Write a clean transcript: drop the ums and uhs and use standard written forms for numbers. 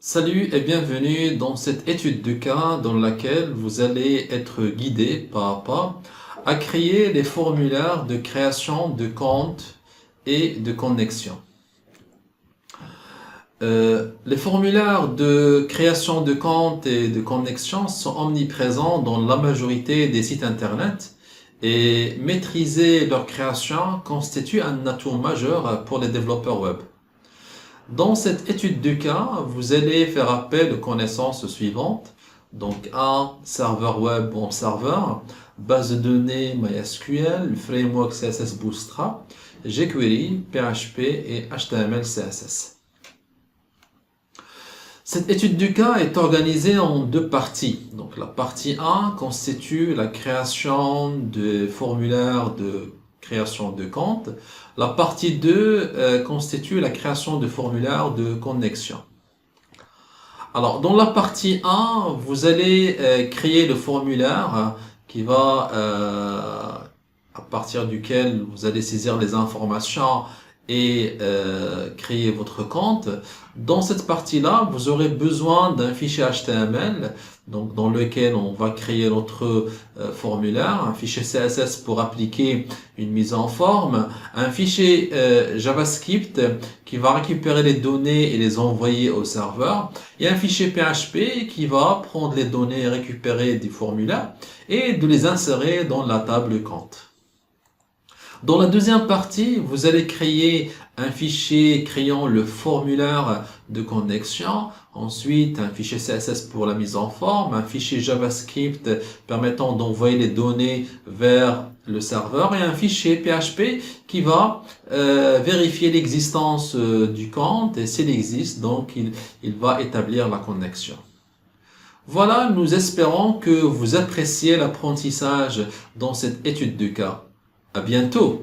Salut et bienvenue dans cette étude de cas dans laquelle vous allez être guidé pas à pas à créer les formulaires de création de compte et de connexion. Les formulaires de création de compte et de connexion sont omniprésents dans la majorité des sites internet et maîtriser leur création constitue un atout majeur pour les développeurs web. Dans cette étude de cas, vous allez faire appel aux connaissances suivantes. Donc, un serveur web ou serveur, base de données MySQL, framework CSS Bootstrap, jQuery, PHP et HTML, CSS. Cette étude du cas est organisée en deux parties. Donc, la partie 1 constitue la création de formulaires de création de compte. La partie 2 constitue la création de formulaires de connexion. Alors, dans la partie 1, vous allez créer le formulaire qui va, à partir duquel vous allez saisir les informations et créer votre compte. Dans cette partie-là, vous aurez besoin d'un fichier HTML, donc dans lequel on va créer notre formulaire, un fichier CSS pour appliquer une mise en forme, un fichier JavaScript qui va récupérer les données et les envoyer au serveur, et un fichier PHP qui va prendre les données récupérées du formulaire et de les insérer dans la table compte. Dans la deuxième partie, vous allez créer un fichier créant le formulaire de connexion, ensuite un fichier CSS pour la mise en forme, un fichier JavaScript permettant d'envoyer les données vers le serveur et un fichier PHP qui va vérifier l'existence du compte et s'il existe, donc il va établir la connexion. Voilà, nous espérons que vous appréciez l'apprentissage dans cette étude de cas. À bientôt!